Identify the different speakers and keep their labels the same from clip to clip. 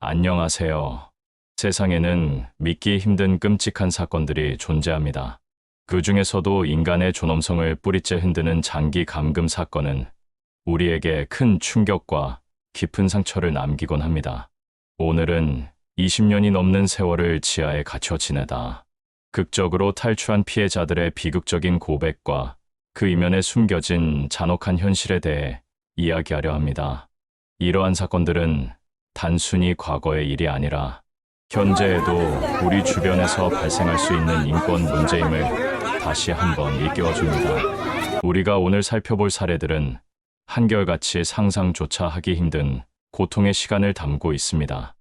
Speaker 1: 안녕하세요. 세상에는 믿기 힘든 끔찍한 사건들이 존재합니다. 그 중에서도 인간의 존엄성을 뿌리째 흔드는 장기 감금 사건은 우리에게 큰 충격과 깊은 상처를 남기곤 합니다. 오늘은 20년이 넘는 세월을 지하에 갇혀 지내다 극적으로 탈출한 피해자들의 비극적인 고백과 그 이면에 숨겨진 잔혹한 현실에 대해 이야기하려 합니다. 이러한 사건들은 단순히 과거의 일이 아니라 현재에도 우리 주변에서 발생할 수 있는 인권 문제임을 다시 한번 일깨워줍니다. 우리가 오늘 살펴볼 사례들은 한결같이 상상조차 하기 힘든 고통의 시간을 담고 있습니다.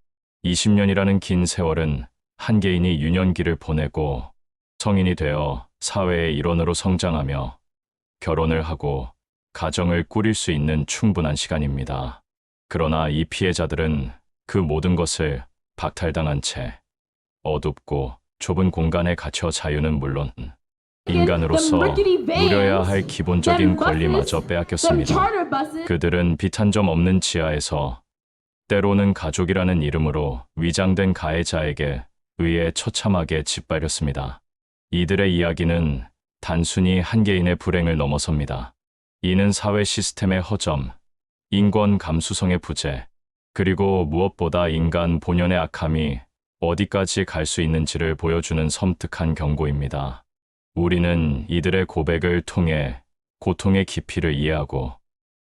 Speaker 1: 20년이라는 긴 세월은 한 개인이 유년기를 보내고 성인이 되어 사회의 일원으로 성장하며 결혼을 하고 가정을 꾸릴 수 있는 충분한 시간입니다. 그러나 이 피해자들은 그 모든 것을 박탈당한 채 어둡고 좁은 공간에 갇혀 자유는 물론 인간으로서 누려야 할 기본적인 권리마저 빼앗겼습니다. 그들은 빛 한 점 없는 지하에서 때로는 가족이라는 이름으로 위장된 가해자에게 의해 처참하게 짓밟혔습니다. 이들의 이야기는 단순히 한 개인의 불행을 넘어섭니다. 이는 사회 시스템의 허점, 인권 감수성의 부재, 그리고 무엇보다 인간 본연의 악함이 어디까지 갈 수 있는지를 보여주는 섬뜩한 경고입니다. 우리는 이들의 고백을 통해 고통의 깊이를 이해하고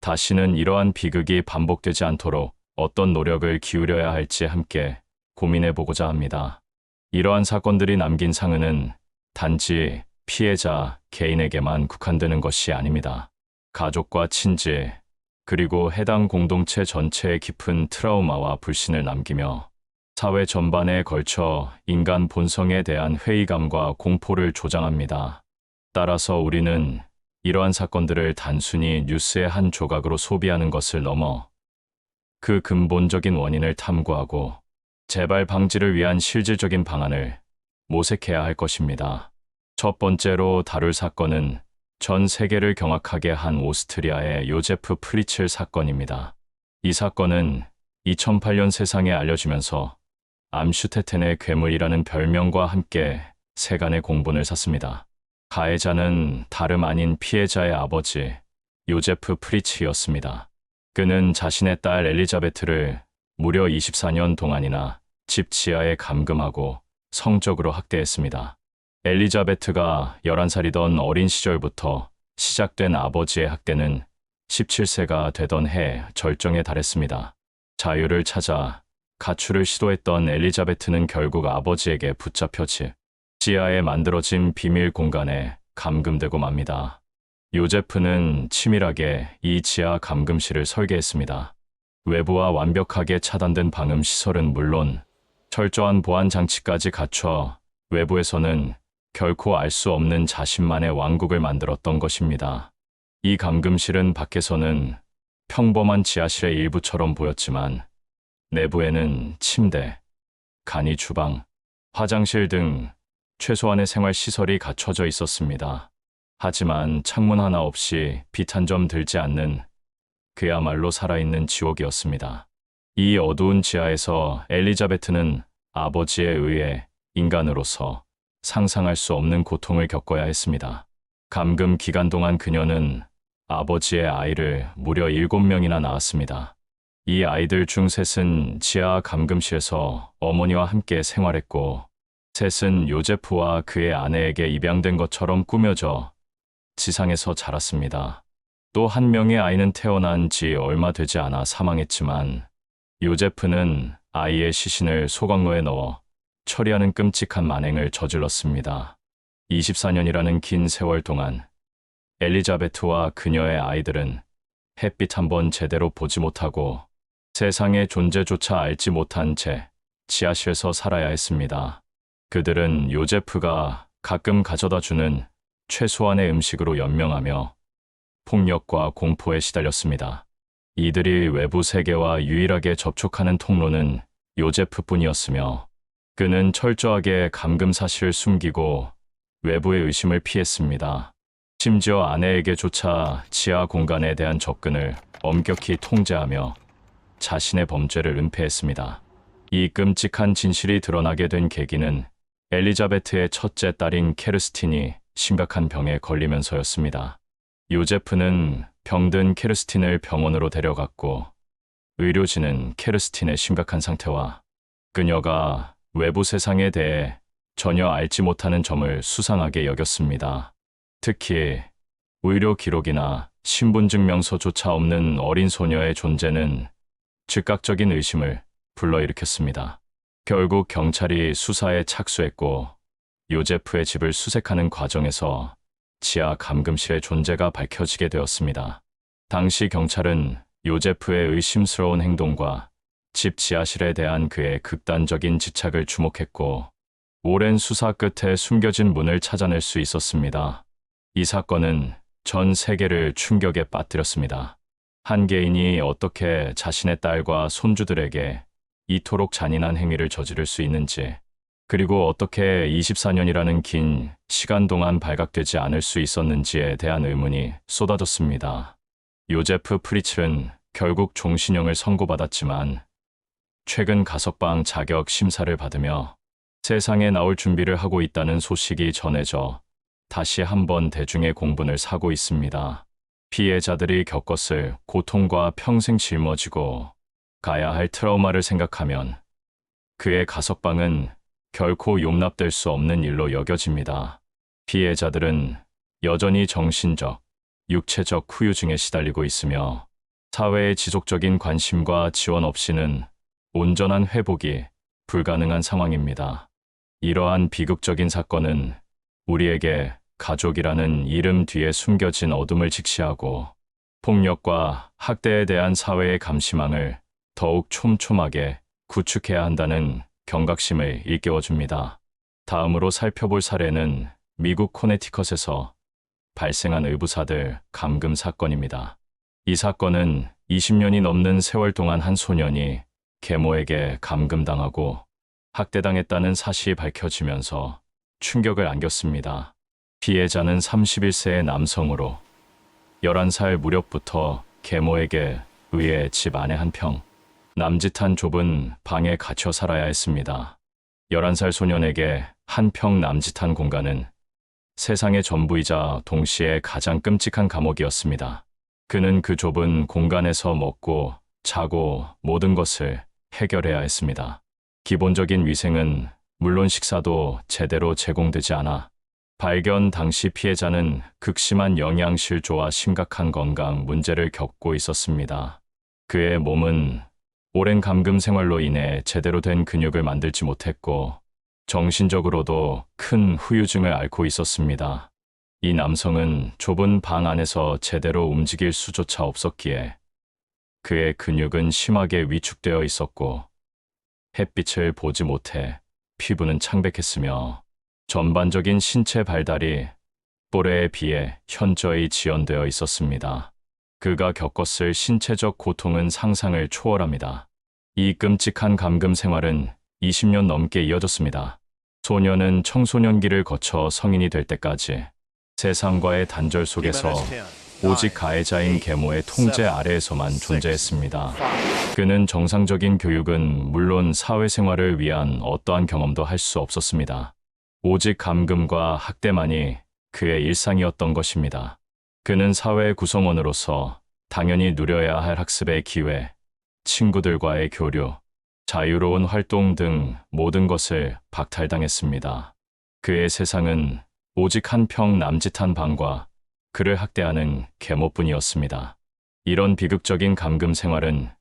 Speaker 1: 다시는 이러한 비극이 반복되지 않도록 어떤 노력을 기울여야 할지 함께 고민해보고자 합니다. 이러한 사건들이 남긴 상흔은 단지 피해자 개인에게만 국한되는 것이 아닙니다. 가족과 친지, 그리고 해당 공동체 전체에 깊은 트라우마와 불신을 남기며 사회 전반에 걸쳐 인간 본성에 대한 회의감과 공포를 조장합니다. 따라서 우리는 이러한 사건들을 단순히 뉴스의 한 조각으로 소비하는 것을 넘어 그 근본적인 원인을 탐구하고 재발 방지를 위한 실질적인 방안을 모색해야 할 것입니다. 첫 번째로 다룰 사건은 전 세계를 경악하게 한 오스트리아의 요제프 프리츠 사건입니다. 이 사건은 2008년 세상에 알려지면서 암슈테텐의 괴물이라는 별명과 함께 세간의 공분을 샀습니다. 가해자는 다름 아닌 피해자의 아버지 요제프 프리츠였습니다. 그는 자신의 딸 엘리자베트를 무려 24년 동안이나 집 지하에 감금하고 성적으로 학대했습니다. 엘리자베트가 11살이던 어린 시절부터 시작된 아버지의 학대는 17세가 되던 해 절정에 달했습니다. 자유를 찾아 가출을 시도했던 엘리자베트는 결국 아버지에게 붙잡혀 지하에 만들어진 비밀 공간에 감금되고 맙니다. 요제프는 치밀하게 이 지하 감금실을 설계했습니다. 외부와 완벽하게 차단된 방음 시설은 물론 철저한 보안 장치까지 갖춰 외부에서는 결코 알 수 없는 자신만의 왕국을 만들었던 것입니다. 이 감금실은 밖에서는 평범한 지하실의 일부처럼 보였지만 내부에는 침대, 간이 주방, 화장실 등 최소한의 생활 시설이 갖춰져 있었습니다. 하지만 창문 하나 없이 빛 한 점 들지 않는 그야말로 살아있는 지옥이었습니다. 이 어두운 지하에서 엘리자베트는 아버지에 의해 인간으로서 상상할 수 없는 고통을 겪어야 했습니다. 감금 기간 동안 그녀는 아버지의 아이를 무려 7명이나 낳았습니다. 이 아이들 중 셋은 지하 감금실에서 어머니와 함께 생활했고, 셋은 요제프와 그의 아내에게 입양된 것처럼 꾸며져 지상에서 자랐습니다. 또 한 명의 아이는 태어난 지 얼마 되지 않아 사망했지만, 요제프는 아이의 시신을 소각로에 넣어 처리하는 끔찍한 만행을 저질렀습니다. 24년이라는 긴 세월 동안 엘리자베트와 그녀의 아이들은 햇빛 한번 제대로 보지 못하고 세상의 존재조차 알지 못한 채 지하실에서 살아야 했습니다. 그들은 요제프가 가끔 가져다 주는 최소한의 음식으로 연명하며 폭력과 공포에 시달렸습니다. 이들이 외부 세계와 유일하게 접촉하는 통로는 요제프뿐이었으며 그는 철저하게 감금 사실을 숨기고 외부의 의심을 피했습니다. 심지어 아내에게조차 지하 공간에 대한 접근을 엄격히 통제하며 자신의 범죄를 은폐했습니다. 이 끔찍한 진실이 드러나게 된 계기는 엘리자베트의 첫째 딸인 케르스틴이 심각한 병에 걸리면서였습니다. 요제프는 병든 케르스틴을 병원으로 데려갔고 의료진은 케르스틴의 심각한 상태와 그녀가 외부 세상에 대해 전혀 알지 못하는 점을 수상하게 여겼습니다. 특히 의료 기록이나 신분증명서조차 없는 어린 소녀의 존재는 즉각적인 의심을 불러일으켰습니다. 결국 경찰이 수사에 착수했고 요제프의 집을 수색하는 과정에서 지하 감금실의 존재가 밝혀지게 되었습니다. 당시 경찰은 요제프의 의심스러운 행동과 집 지하실에 대한 그의 극단적인 집착을 주목했고 오랜 수사 끝에 숨겨진 문을 찾아낼 수 있었습니다. 이 사건은 전 세계를 충격에 빠뜨렸습니다. 한 개인이 어떻게 자신의 딸과 손주들에게 이토록 잔인한 행위를 저지를 수 있는지, 그리고 어떻게 24년이라는 긴 시간 동안 발각되지 않을 수 있었는지에 대한 의문이 쏟아졌습니다. 요제프 프리츠는 결국 종신형을 선고받았지만 최근 가석방 자격 심사를 받으며 세상에 나올 준비를 하고 있다는 소식이 전해져 다시 한번 대중의 공분을 사고 있습니다. 피해자들이 겪었을 고통과 평생 짊어지고 가야 할 트라우마를 생각하면 그의 가석방은 결코 용납될 수 없는 일로 여겨집니다. 피해자들은 여전히 정신적, 육체적 후유증에 시달리고 있으며 사회의 지속적인 관심과 지원 없이는 온전한 회복이 불가능한 상황입니다. 이러한 비극적인 사건은 우리에게 가족이라는 이름 뒤에 숨겨진 어둠을 직시하고 폭력과 학대에 대한 사회의 감시망을 더욱 촘촘하게 구축해야 한다는 경각심을 일깨워줍니다. 다음으로 살펴볼 사례는 미국 코네티컷에서 발생한 의부사들 감금 사건입니다. 이 사건은 20년이 넘는 세월 동안 한 소년이 계모에게 감금당하고 학대당했다는 사실이 밝혀지면서 충격을 안겼습니다. 피해자는 31세의 남성으로 11살 무렵부터 계모에게 의해 집 안에 한평 남짓한 좁은 방에 갇혀 살아야 했습니다. 11살 소년에게 한평 남짓한 공간은 세상의 전부이자 동시에 가장 끔찍한 감옥이었습니다. 그는 그 좁은 공간에서 먹고 자고 모든 것을 해결해야 했습니다. 기본적인 위생은 물론 식사도 제대로 제공되지 않아 발견 당시 피해자는 극심한 영양실조와 심각한 건강 문제를 겪고 있었습니다. 그의 몸은 오랜 감금 생활로 인해 제대로 된 근육을 만들지 못했고 정신적으로도 큰 후유증을 앓고 있었습니다. 이 남성은 좁은 방 안에서 제대로 움직일 수조차 없었기에 그의 근육은 심하게 위축되어 있었고 햇빛을 보지 못해 피부는 창백했으며 전반적인 신체 발달이 또래에 비해 현저히 지연되어 있었습니다. 그가 겪었을 신체적 고통은 상상을 초월합니다. 이 끔찍한 감금 생활은 20년 넘게 이어졌습니다. 소년은 청소년기를 거쳐 성인이 될 때까지 세상과의 단절 속에서 오직 가해자인 계모의 통제 아래에서만 존재했습니다. 그는 정상적인 교육은 물론 사회생활을 위한 어떠한 경험도 할 수 없었습니다. 오직 감금과 학대만이 그의 일상이었던 것입니다. 그는 사회 구성원으로서 당연히 누려야 할 학습의 기회, 친구들과의 교류, 자유로운 활동 등 모든 것을 박탈당했습니다. 그의 세상은 오직 한 평 남짓한 방과 그를 학대하는 계모뿐이었습니다. 이런 비극적인 감금 생활은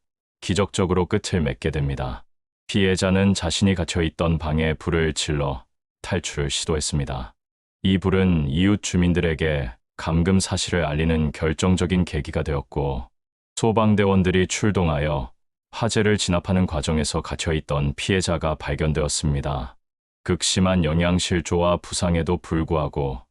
Speaker 1: 기적적으로 끝을 맺게 됩니다. 피해자는 자신이 갇혀있던 방에 불을 질러 탈출을 시도했습니다. 이 불은 이웃 주민들에게 감금 사실을 알리는 결정적인 계기가 되었고 소방대원들이 출동하여 화재를 진압하는 과정에서 갇혀있던 피해자가 발견되었습니다. 극심한 영양실조와 부상에도 불구하고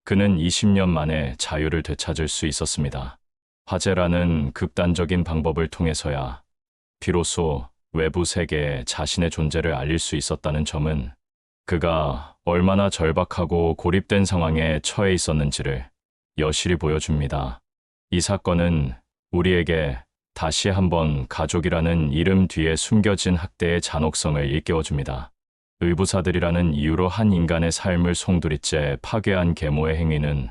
Speaker 1: 그는 20년 만에 자유를 되찾을 수 있었습니다. 화재라는 극단적인 방법을 통해서야 비로소 외부 세계에 자신의 존재를 알릴 수 있었다는 점은 그가 얼마나 절박하고 고립된 상황에 처해 있었는지를 여실히 보여줍니다. 이 사건은 우리에게 다시 한번 가족이라는 이름 뒤에 숨겨진 학대의 잔혹성을 일깨워줍니다. 의부사들이라는 이유로 한 인간의 삶을 송두리째 파괴한 계모의 행위는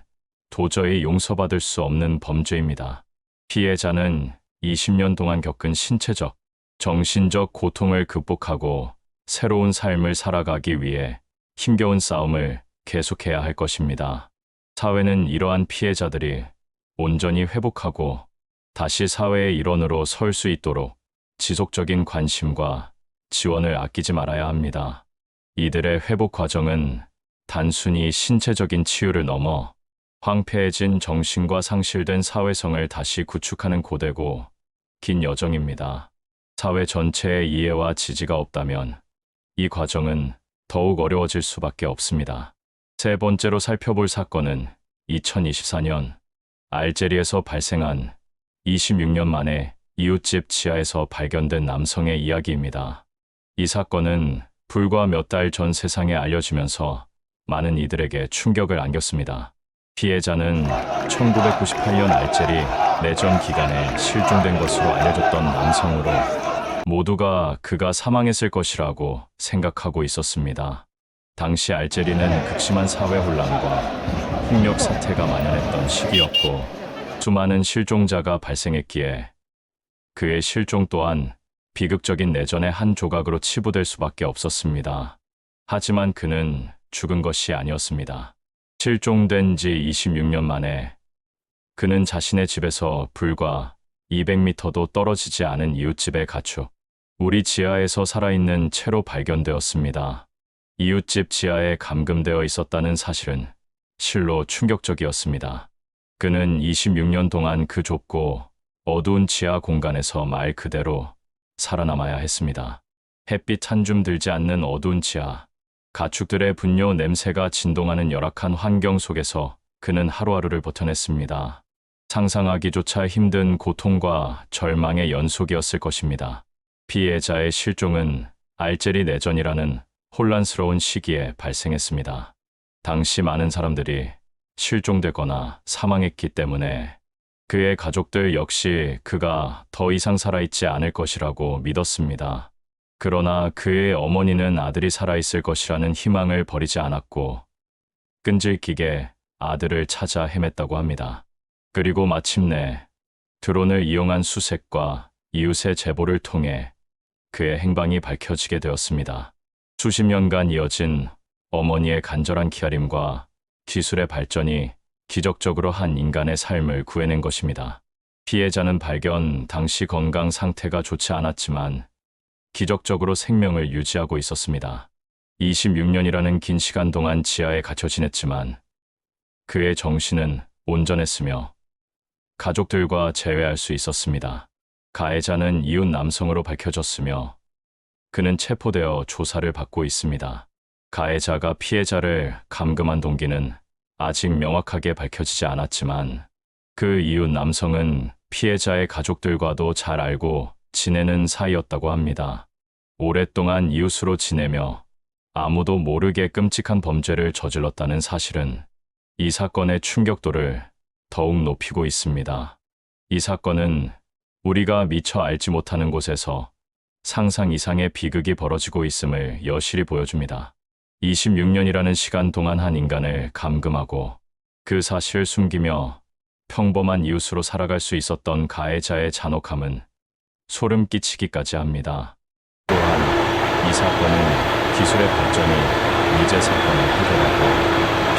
Speaker 1: 도저히 용서받을 수 없는 범죄입니다. 피해자는 20년 동안 겪은 신체적, 정신적 고통을 극복하고 새로운 삶을 살아가기 위해 힘겨운 싸움을 계속해야 할 것입니다. 사회는 이러한 피해자들이 온전히 회복하고 다시 사회의 일원으로 설 수 있도록 지속적인 관심과 지원을 아끼지 말아야 합니다. 이들의 회복 과정은 단순히 신체적인 치유를 넘어 황폐해진 정신과 상실된 사회성을 다시 구축하는 고되고 긴 여정입니다. 사회 전체의 이해와 지지가 없다면 이 과정은 더욱 어려워질 수밖에 없습니다. 세 번째로 살펴볼 사건은 2024년 알제리에서 발생한 26년 만에 이웃집 지하에서 발견된 남성의 이야기입니다. 이 사건은 불과 몇 달 전 세상에 알려지면서 많은 이들에게 충격을 안겼습니다. 피해자는 1998년 알제리 내전 기간에 실종된 것으로 알려졌던 남성으로 모두가 그가 사망했을 것이라고 생각하고 있었습니다. 당시 알제리는 극심한 사회 혼란과 폭력 사태가 만연했던 시기였고 수많은 실종자가 발생했기에 그의 실종 또한 비극적인 내전의 한 조각으로 치부될 수밖에 없었습니다. 하지만 그는 죽은 것이 아니었습니다. 실종된 지 26년 만에 그는 자신의 집에서 불과 200m도 떨어지지 않은 이웃집의 가축, 우리 지하에서 살아있는 채로 발견되었습니다. 이웃집 지하에 감금되어 있었다는 사실은 실로 충격적이었습니다. 그는 26년 동안 그 좁고 어두운 지하 공간에서 말 그대로 살아남아야 했습니다. 햇빛 한 줌 들지 않는 어두운 지하, 가축들의 분뇨 냄새가 진동하는 열악한 환경 속에서 그는 하루하루를 버텨냈습니다. 상상하기조차 힘든 고통과 절망의 연속이었을 것입니다. 피해자의 실종은 알제리 내전이라는 혼란스러운 시기에 발생했습니다. 당시 많은 사람들이 실종되거나 사망했기 때문에 그의 가족들 역시 그가 더 이상 살아있지 않을 것이라고 믿었습니다. 그러나 그의 어머니는 아들이 살아있을 것이라는 희망을 버리지 않았고 끈질기게 아들을 찾아 헤맸다고 합니다. 그리고 마침내 드론을 이용한 수색과 이웃의 제보를 통해 그의 행방이 밝혀지게 되었습니다. 수십 년간 이어진 어머니의 간절한 기다림과 기술의 발전이 기적적으로 한 인간의 삶을 구해낸 것입니다. 피해자는 발견 당시 건강 상태가 좋지 않았지만 기적적으로 생명을 유지하고 있었습니다. 26년이라는 긴 시간 동안 지하에 갇혀 지냈지만 그의 정신은 온전했으며 가족들과 재회할 수 있었습니다. 가해자는 이웃 남성으로 밝혀졌으며 그는 체포되어 조사를 받고 있습니다. 가해자가 피해자를 감금한 동기는 아직 명확하게 밝혀지지 않았지만 그 이웃 남성은 피해자의 가족들과도 잘 알고 지내는 사이였다고 합니다. 오랫동안 이웃으로 지내며 아무도 모르게 끔찍한 범죄를 저질렀다는 사실은 이 사건의 충격도를 더욱 높이고 있습니다. 이 사건은 우리가 미처 알지 못하는 곳에서 상상 이상의 비극이 벌어지고 있음을 여실히 보여줍니다. 26년이라는 시간 동안 한 인간을 감금하고 그 사실을 숨기며 평범한 이웃으로 살아갈 수 있었던 가해자의 잔혹함은 소름 끼치기까지 합니다. 또한 이 사건은 기술의 발전이 미제 사건을 해결하고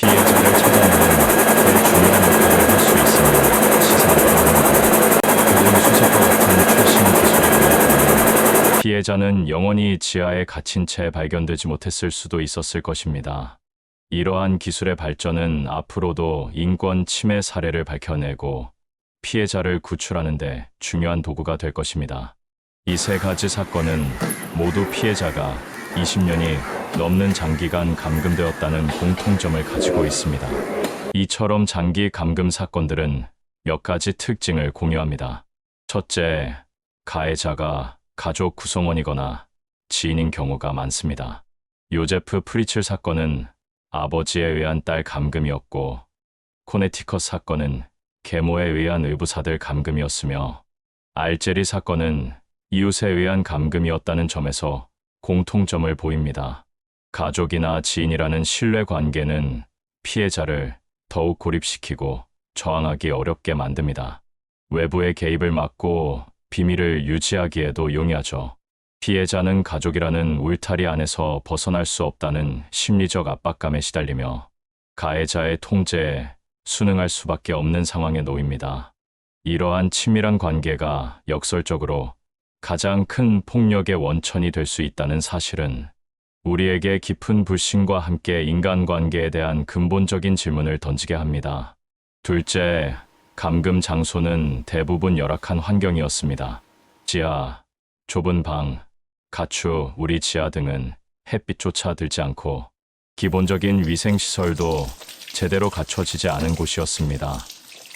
Speaker 1: 피해자를 찾아내는 더 중요한 역할을 할 수 있음을 시사하기도 합니다. 드론 수색과 같은 최신 기술이 도입되면 피해자는 영원히 지하에 갇힌 채 발견되지 못했을 수도 있었을 것입니다. 이러한 기술의 발전은 앞으로도 인권 침해 사례를 밝혀내고 피해자를 구출하는 데 중요한 도구가 될 것입니다. 이 세 가지 사건은 모두 피해자가 20년이 넘는 장기간 감금되었다는 공통점을 가지고 있습니다. 이처럼 장기 감금 사건들은 몇 가지 특징을 공유합니다. 첫째, 가해자가 가족 구성원이거나 지인인 경우가 많습니다. 요제프 프리츠 사건은 아버지에 의한 딸 감금이었고 코네티컷 사건은 계모에 의한 의부사들 감금이었으며 알제리 사건은 이웃에 의한 감금이었다는 점에서 공통점을 보입니다. 가족이나 지인이라는 신뢰 관계는 피해자를 더욱 고립시키고 저항하기 어렵게 만듭니다. 외부의 개입을 막고 비밀을 유지하기에도 용이하죠. 피해자는 가족이라는 울타리 안에서 벗어날 수 없다는 심리적 압박감에 시달리며 가해자의 통제에 순응할 수밖에 없는 상황에 놓입니다. 이러한 친밀한 관계가 역설적으로 가장 큰 폭력의 원천이 될 수 있다는 사실은 우리에게 깊은 불신과 함께 인간관계에 대한 근본적인 질문을 던지게 합니다. 둘째, 감금 장소는 대부분 열악한 환경이었습니다. 지하, 좁은 방, 가축, 우리 지하 등은 햇빛조차 들지 않고 기본적인 위생시설도 제대로 갖춰지지 않은 곳이었습니다.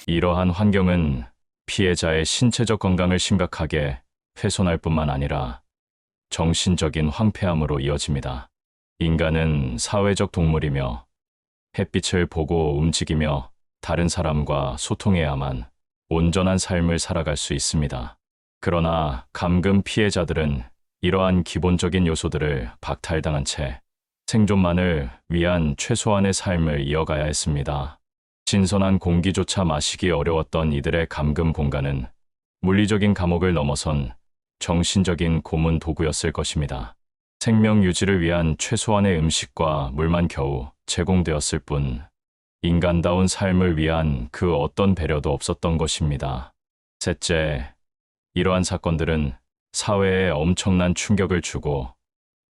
Speaker 1: 이러한 환경은 피해자의 신체적 건강을 심각하게 훼손할 뿐만 아니라 정신적인 황폐함으로 이어집니다. 인간은 사회적 동물이며 햇빛을 보고 움직이며 다른 사람과 소통해야만 온전한 삶을 살아갈 수 있습니다. 그러나 감금 피해자들은 이러한 기본적인 요소들을 박탈당한 채 생존만을 위한 최소한의 삶을 이어가야 했습니다. 신선한 공기조차 마시기 어려웠던 이들의 감금 공간은 물리적인 감옥을 넘어선 정신적인 고문 도구였을 것입니다. 생명 유지를 위한 최소한의 음식과 물만 겨우 제공되었을 뿐 인간다운 삶을 위한 그 어떤 배려도 없었던 것입니다. 셋째, 이러한 사건들은 사회에 엄청난 충격을 주고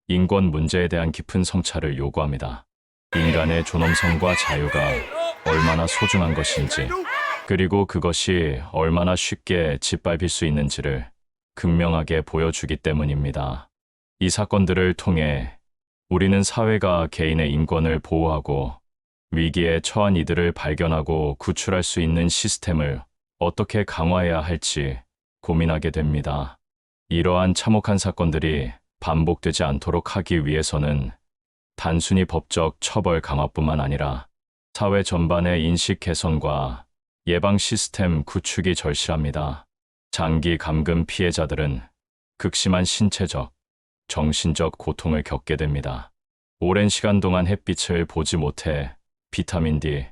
Speaker 1: 인권 문제에 대한 깊은 성찰을 요구합니다. 인간의 존엄성과 자유가 얼마나 소중한 것인지, 그리고 그것이 얼마나 쉽게 짓밟힐 수 있는지를 극명하게 보여주기 때문입니다. 이 사건들을 통해 우리는 사회가 개인의 인권을 보호하고 위기에 처한 이들을 발견하고 구출할 수 있는 시스템을 어떻게 강화해야 할지 고민하게 됩니다. 이러한 참혹한 사건들이 반복되지 않도록 하기 위해서는 단순히 법적 처벌 강화뿐만 아니라 사회 전반의 인식 개선과 예방 시스템 구축이 절실합니다. 장기 감금 피해자들은 극심한 신체적, 정신적 고통을 겪게 됩니다. 오랜 시간 동안 햇빛을 보지 못해 비타민 D,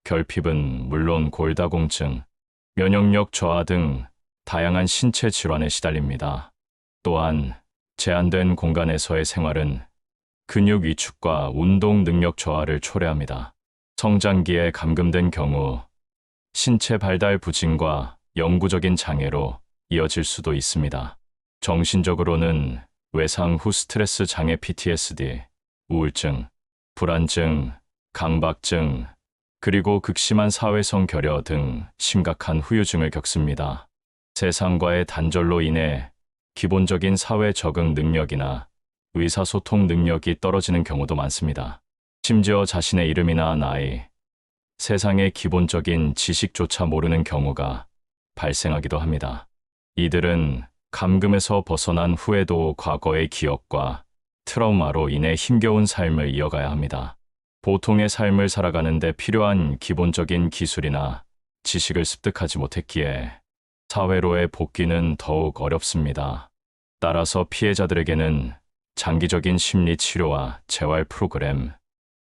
Speaker 1: 결핍은 물론 골다공증, 면역력 저하 등 다양한 신체 질환에 시달립니다. 또한 제한된 공간에서의 생활은 근육 위축과 운동 능력 저하를 초래합니다. 성장기에 감금된 경우 신체 발달 부진과 영구적인 장애로 이어질 수도 있습니다. 정신적으로는 외상 후 스트레스 장애 PTSD, 우울증, 불안증, 강박증, 그리고 극심한 사회성 결여 등 심각한 후유증을 겪습니다. 세상과의 단절로 인해 기본적인 사회 적응 능력이나 의사소통 능력이 떨어지는 경우도 많습니다. 심지어 자신의 이름이나 나이, 세상의 기본적인 지식조차 모르는 경우가 발생하기도 합니다. 이들은 감금에서 벗어난 후에도 과거의 기억과 트라우마로 인해 힘겨운 삶을 이어가야 합니다. 보통의 삶을 살아가는 데 필요한 기본적인 기술이나 지식을 습득하지 못했기에 사회로의 복귀는 더욱 어렵습니다. 따라서 피해자들에게는 장기적인 심리 치료와 재활 프로그램,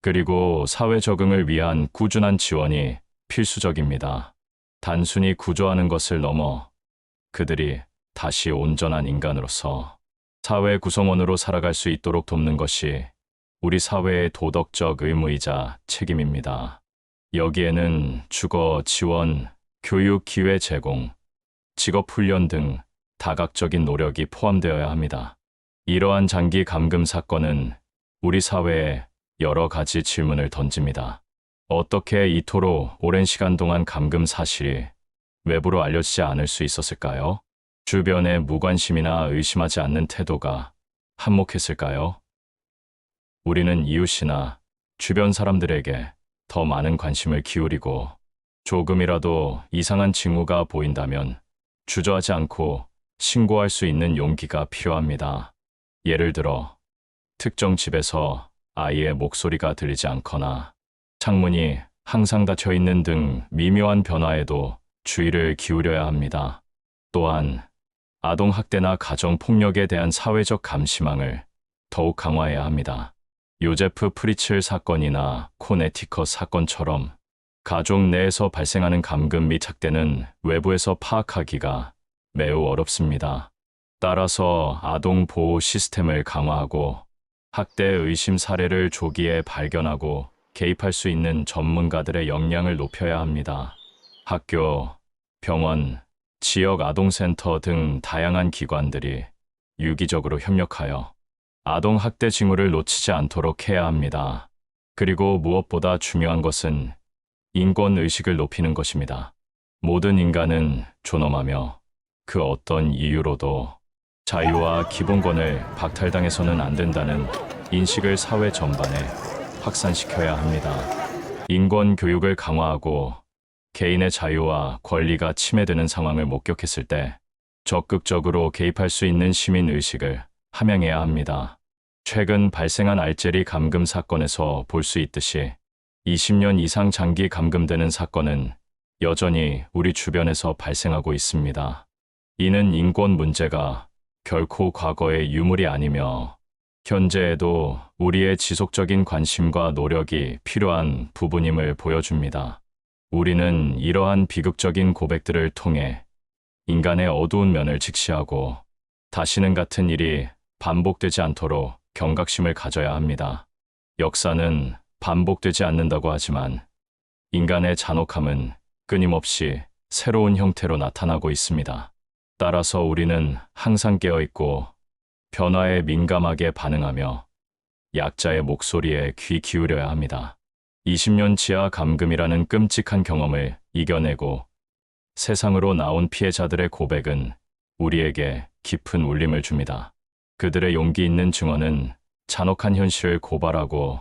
Speaker 1: 그리고 사회 적응을 위한 꾸준한 지원이 필수적입니다. 단순히 구조하는 것을 넘어 그들이 다시 온전한 인간으로서 사회 구성원으로 살아갈 수 있도록 돕는 것이 우리 사회의 도덕적 의무이자 책임입니다. 여기에는 주거 지원, 교육 기회 제공, 직업 훈련 등 다각적인 노력이 포함되어야 합니다. 이러한 장기 감금 사건은 우리 사회에 여러 가지 질문을 던집니다. 어떻게 이토록 오랜 시간 동안 감금 사실이 외부로 알려지지 않을 수 있었을까요? 주변의 무관심이나 의심하지 않는 태도가 한몫했을까요? 우리는 이웃이나 주변 사람들에게 더 많은 관심을 기울이고 조금이라도 이상한 징후가 보인다면 주저하지 않고 신고할 수 있는 용기가 필요합니다. 예를 들어 특정 집에서 아이의 목소리가 들리지 않거나 창문이 항상 닫혀 있는 등 미묘한 변화에도 주의를 기울여야 합니다. 또한 아동학대나 가정폭력에 대한 사회적 감시망을 더욱 강화해야 합니다. 요제프 프리츠 사건이나 코네티컷 사건처럼 가족 내에서 발생하는 감금 및 학대는 외부에서 파악하기가 매우 어렵습니다. 따라서 아동 보호 시스템을 강화하고 학대 의심 사례를 조기에 발견하고 개입할 수 있는 전문가들의 역량을 높여야 합니다. 학교, 병원, 지역 아동센터 등 다양한 기관들이 유기적으로 협력하여 아동 학대 징후를 놓치지 않도록 해야 합니다. 그리고 무엇보다 중요한 것은 인권 의식을 높이는 것입니다. 모든 인간은 존엄하며 그 어떤 이유로도 자유와 기본권을 박탈당해서는 안 된다는 인식을 사회 전반에 확산시켜야 합니다. 인권 교육을 강화하고 개인의 자유와 권리가 침해되는 상황을 목격했을 때 적극적으로 개입할 수 있는 시민 의식을 함양해야 합니다. 최근 발생한 알제리 감금 사건에서 볼 수 있듯이 20년 이상 장기 감금되는 사건은 여전히 우리 주변에서 발생하고 있습니다. 이는 인권 문제가 결코 과거의 유물이 아니며 현재에도 우리의 지속적인 관심과 노력이 필요한 부분임을 보여줍니다. 우리는 이러한 비극적인 고백들을 통해 인간의 어두운 면을 직시하고 다시는 같은 일이 반복되지 않도록 경각심을 가져야 합니다. 역사는 반복되지 않는다고 하지만 인간의 잔혹함은 끊임없이 새로운 형태로 나타나고 있습니다. 따라서 우리는 항상 깨어있고 변화에 민감하게 반응하며 약자의 목소리에 귀 기울여야 합니다. 20년 지하 감금이라는 끔찍한 경험을 이겨내고 세상으로 나온 피해자들의 고백은 우리에게 깊은 울림을 줍니다. 그들의 용기 있는 증언은 잔혹한 현실을 고발하고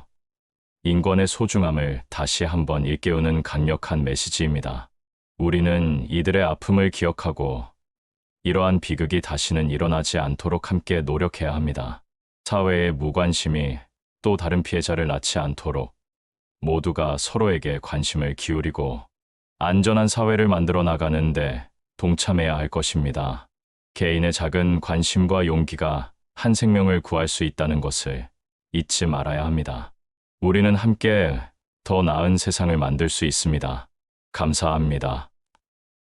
Speaker 1: 인권의 소중함을 다시 한번 일깨우는 강력한 메시지입니다. 우리는 이들의 아픔을 기억하고 이러한 비극이 다시는 일어나지 않도록 함께 노력해야 합니다. 사회의 무관심이 또 다른 피해자를 낳지 않도록 모두가 서로에게 관심을 기울이고 안전한 사회를 만들어 나가는데 동참해야 할 것입니다. 개인의 작은 관심과 용기가 한 생명을 구할 수 있다는 것을 잊지 말아야 합니다. 우리는 함께 더 나은 세상을 만들 수 있습니다. 감사합니다.